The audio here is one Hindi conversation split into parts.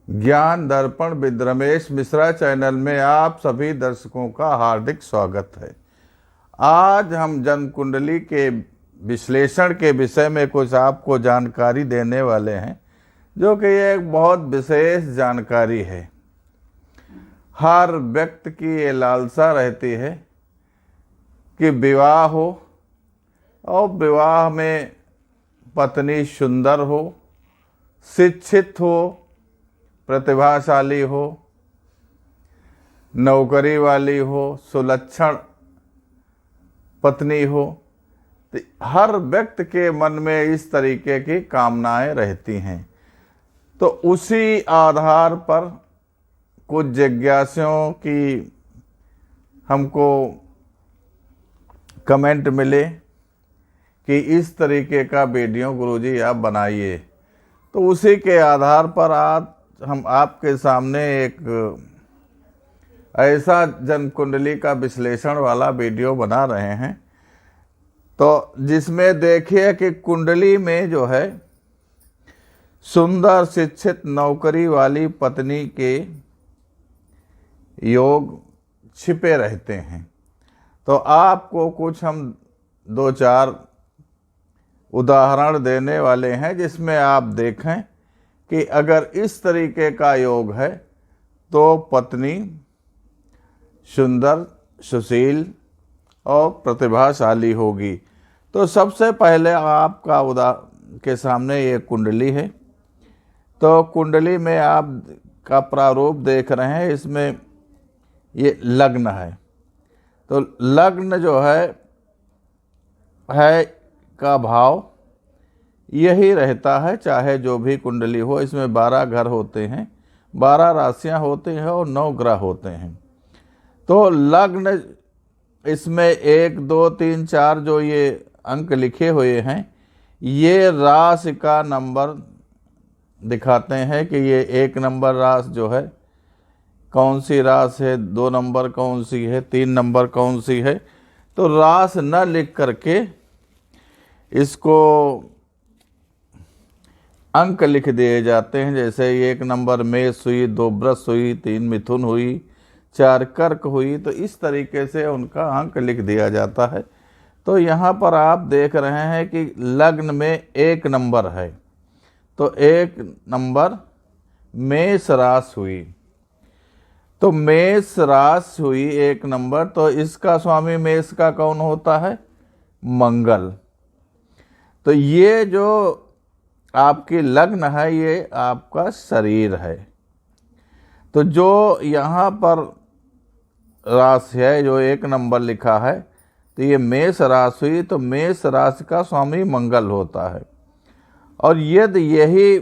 ज्ञान दर्पण विद रमेश मिश्रा चैनल में आप सभी दर्शकों का हार्दिक स्वागत है। आज हम जन्म कुंडली के विश्लेषण के विषय में कुछ आपको जानकारी देने वाले हैं, जो कि एक बहुत विशेष जानकारी है। हर व्यक्ति की ये लालसा रहती है कि विवाह हो और विवाह में पत्नी सुंदर हो, शिक्षित हो, प्रतिभाशाली हो, नौकरी वाली हो, सुलक्षण पत्नी हो। तो हर व्यक्ति के मन में इस तरीके की कामनाएं रहती हैं। तो उसी आधार पर कुछ जिज्ञासुओं की हमको कमेंट मिले कि इस तरीके का वीडियो गुरुजी आप बनाइए। तो उसी के आधार पर आज हम आपके सामने एक ऐसा जन्म कुंडली का विश्लेषण वाला वीडियो बना रहे हैं, तो जिसमें देखिए कि कुंडली में जो है सुंदर शिक्षित नौकरी वाली पत्नी के योग छिपे रहते हैं। तो आपको कुछ हम दो चार उदाहरण देने वाले हैं, जिसमें आप देखें कि अगर इस तरीके का योग है तो पत्नी सुंदर, सुशील और प्रतिभाशाली होगी। तो सबसे पहले आपका के सामने ये कुंडली है। तो कुंडली में आप का प्रारूप देख रहे हैं, इसमें ये लग्न है। तो लग्न जो है का भाव यही रहता है, चाहे जो भी कुंडली हो। इसमें 12 घर होते हैं, 12 राशियां होती हैं और 9 ग्रह होते हैं। तो लग्न इसमें 1, 2, 3, 4 जो ये अंक लिखे हुए हैं, ये राशि का नंबर दिखाते हैं कि ये 1 नंबर राशि जो है कौन सी राशि है, 2 नंबर कौन सी है, 3 नंबर कौन सी है। तो राशि न लिख करके इसको अंक लिख दिए जाते हैं। जैसे 1 नंबर मेष हुई, 2 वृष हुई, 3 मिथुन हुई, 4 कर्क हुई। तो इस तरीके से उनका अंक लिख दिया जाता है। तो यहाँ पर आप देख रहे हैं कि लग्न में 1 नंबर है, तो 1 नंबर मेष राशि हुई। तो मेष राशि हुई 1 नंबर, तो इसका स्वामी मेष का कौन होता है? मंगल। तो ये जो आपकी लग्न है, ये आपका शरीर है। तो जो यहाँ पर राशि है, जो 1 नंबर लिखा है, तो ये मेष राशि हुई। तो मेष राशि का स्वामी मंगल होता है। और यदि यही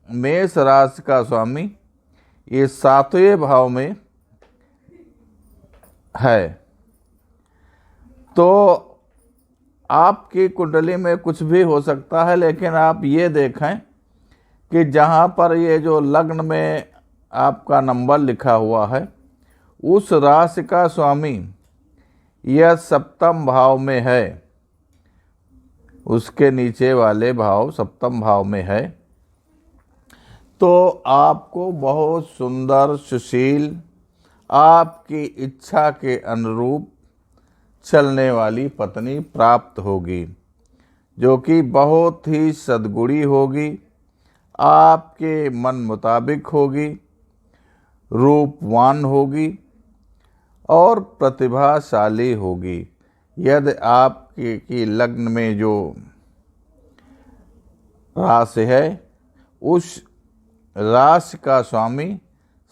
मेष राशि का स्वामी ये 7वें भाव में है, तो आपकी कुंडली में कुछ भी हो सकता है। लेकिन आप ये देखें कि जहाँ पर ये जो लग्न में आपका नंबर लिखा हुआ है, उस राशि का स्वामी यह 7वें भाव में है, उसके नीचे वाले भाव 7वें भाव में है, तो आपको बहुत सुंदर, सुशील, आपकी इच्छा के अनुरूप चलने वाली पत्नी प्राप्त होगी, जो कि बहुत ही सद्गुणी होगी, आपके मन मुताबिक होगी, रूपवान होगी और प्रतिभाशाली होगी। यदि आपके की लग्न में जो राशि है, उस राशि का स्वामी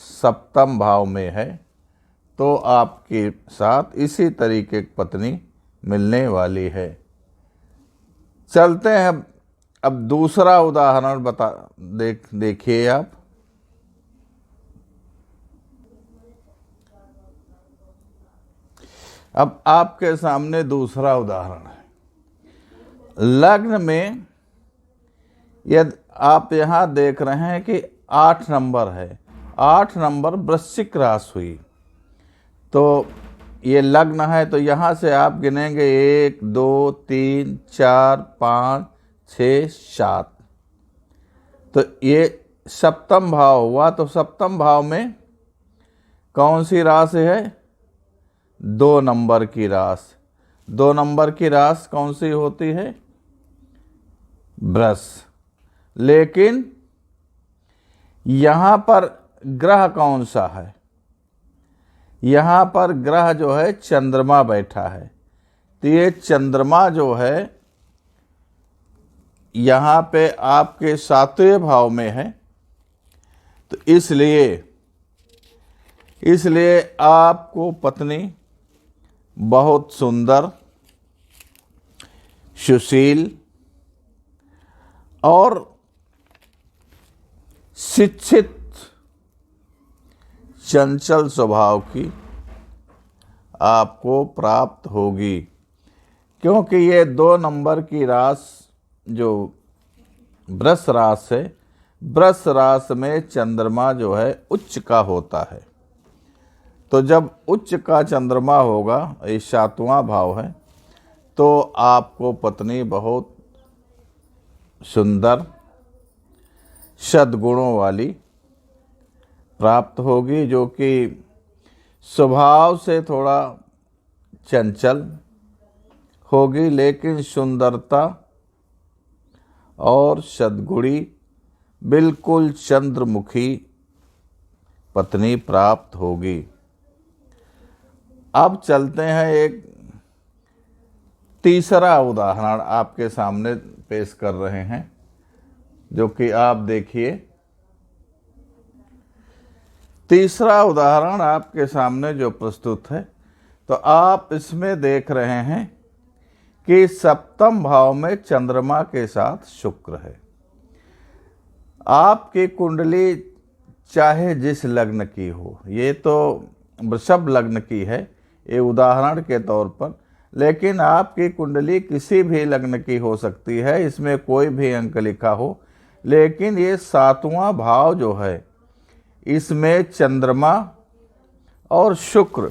7वें भाव में है, तो आपके साथ इसी तरीके की पत्नी मिलने वाली है। चलते हैं अब दूसरा उदाहरण देखिए आप। अब आपके सामने दूसरा उदाहरण है। लग्न में यदि आप यहाँ देख रहे हैं कि 8 नंबर है, 8 नंबर वृश्चिक राशि हुई। तो ये लग्न है, तो यहाँ से आप गिनेंगे 1, 2, 3, 4, 5, 6, 7। तो ये सप्तम भाव हुआ, तो सप्तम भाव में कौन सी राशि है? 2 नंबर की राशि। 2 नंबर की राशि कौन सी होती है? वृष। लेकिन यहाँ पर ग्रह कौन सा है? यहाँ पर ग्रह जो है चंद्रमा बैठा है। तो ये चंद्रमा जो है यहाँ पे आपके 7वें भाव में है। तो इसलिए आपको पत्नी बहुत सुंदर, सुशील और शिक्षित, चंचल स्वभाव की आपको प्राप्त होगी, क्योंकि ये 2 नंबर की राशि जो वृष राशि है, वृष राशि में चंद्रमा जो है उच्च का होता है। तो जब उच्च का चंद्रमा होगा, ये 7वां भाव है, तो आपको पत्नी बहुत सुंदर, सद्गुणों वाली प्राप्त होगी, जो कि स्वभाव से थोड़ा चंचल होगी, लेकिन सुंदरता और सद्गुणी, बिल्कुल चंद्रमुखी पत्नी प्राप्त होगी। अब चलते हैं, एक तीसरा उदाहरण आपके सामने पेश कर रहे हैं, जो कि आप देखिए। तीसरा उदाहरण आपके सामने जो प्रस्तुत है, तो आप इसमें देख रहे हैं कि सप्तम भाव में चंद्रमा के साथ शुक्र है। आपकी कुंडली चाहे जिस लग्न की हो, ये तो वृषभ लग्न की है ये उदाहरण के तौर पर, लेकिन आपकी कुंडली किसी भी लग्न की हो सकती है, इसमें कोई भी अंक लिखा हो, लेकिन ये 7वां भाव जो है इसमें चंद्रमा और शुक्र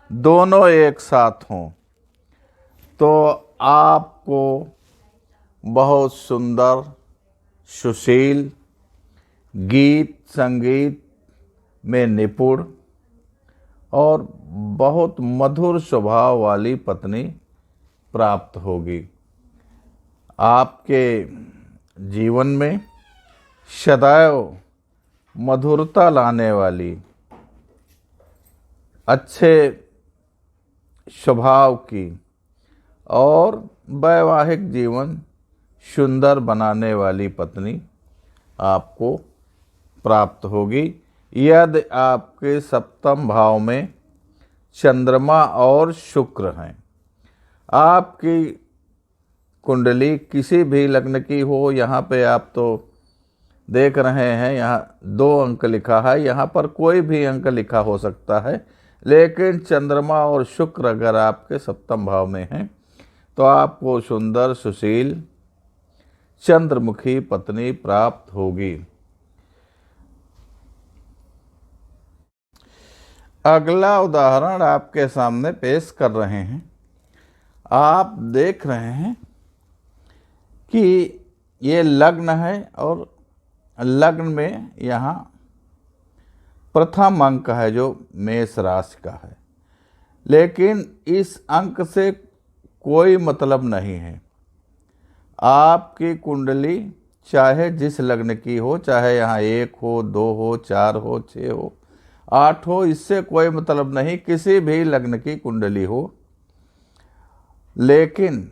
दोनों एक साथ हों, तो आपको बहुत सुंदर, सुशील, गीत संगीत में निपुण और बहुत मधुर स्वभाव वाली पत्नी प्राप्त होगी। आपके जीवन में सदैव मधुरता लाने वाली, अच्छे स्वभाव की और वैवाहिक जीवन सुंदर बनाने वाली पत्नी आपको प्राप्त होगी, यदि आपके सप्तम भाव में चंद्रमा और शुक्र हैं। आपकी कुंडली किसी भी लग्न की हो, यहाँ पे आप तो देख रहे हैं यहाँ 2 अंक लिखा है, यहाँ पर कोई भी अंक लिखा हो सकता है, लेकिन चंद्रमा और शुक्र अगर आपके सप्तम भाव में हैं, तो आपको सुंदर, सुशील, चंद्रमुखी पत्नी प्राप्त होगी। अगला उदाहरण आपके सामने पेश कर रहे हैं। आप देख रहे हैं कि ये लग्न है और लग्न में यहाँ प्रथम अंक है जो मेष राशि का है, लेकिन इस अंक से कोई मतलब नहीं है। आपकी कुंडली चाहे जिस लग्न की हो, चाहे यहाँ 1 हो, 2 हो, 4 हो, 6 हो, 8 हो, इससे कोई मतलब नहीं, किसी भी लग्न की कुंडली हो, लेकिन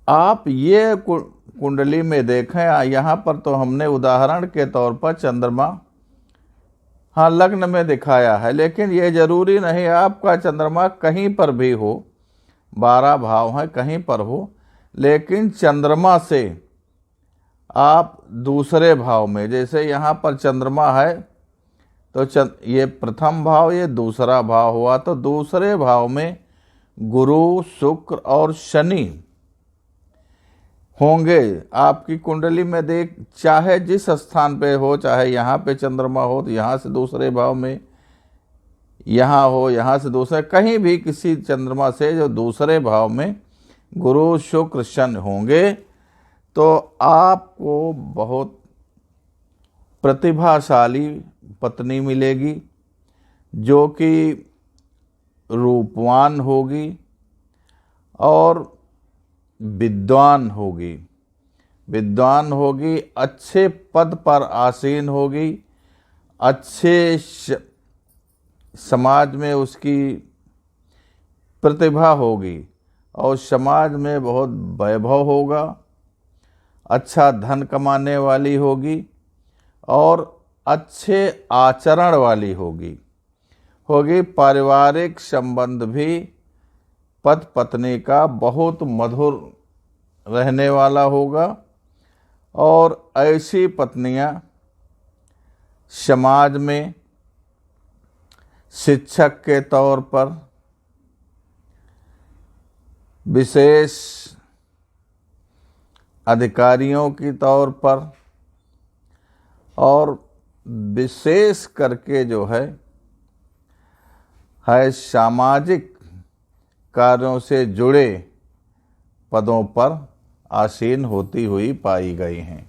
आप ये कुंडली में देखें, यहाँ पर तो हमने उदाहरण के तौर पर चंद्रमा हाँ लग्न में दिखाया है, लेकिन ये जरूरी नहीं आपका चंद्रमा कहीं पर भी हो, 12 भाव हैं कहीं पर हो, लेकिन चंद्रमा से आप दूसरे भाव में, जैसे यहाँ पर चंद्रमा है तो ये प्रथम भाव, ये दूसरा भाव हुआ, तो दूसरे भाव में गुरु, शुक्र और शनि होंगे। आपकी कुंडली में देख, चाहे जिस स्थान पे हो, चाहे यहाँ पे चंद्रमा हो तो यहाँ से दूसरे भाव में, यहाँ हो यहाँ से दूसरे, कहीं भी किसी चंद्रमा से जो दूसरे भाव में गुरु, शुक्र, शनि होंगे, तो आपको बहुत प्रतिभाशाली पत्नी मिलेगी, जो कि रूपवान होगी और विद्वान होगी। विद्वान होगी, अच्छे पद पर आसीन होगी, अच्छे समाज में उसकी प्रतिभा होगी और समाज में बहुत वैभव होगा। अच्छा धन कमाने वाली होगी और अच्छे आचरण वाली होगी। पारिवारिक संबंध भी पति पत्नी का बहुत मधुर रहने वाला होगा और ऐसी पत्नियां समाज में शिक्षक के तौर पर, विशेष अधिकारियों की तौर पर और विशेष करके जो है सामाजिक कार्यों से जुड़े पदों पर आसीन होती हुई पाई गई हैं।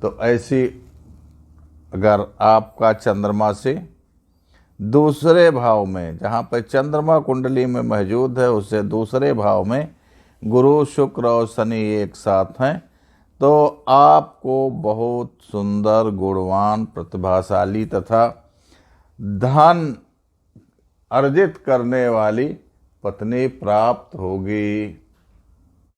तो ऐसी अगर आपका चंद्रमा से दूसरे भाव में, जहाँ पर चंद्रमा कुंडली में मौजूद है, उससे दूसरे भाव में गुरु, शुक्र और शनि एक साथ हैं, तो आपको बहुत सुंदर, गुणवान, प्रतिभाशाली तथा धन अर्जित करने वाली पत्नी प्राप्त होगी।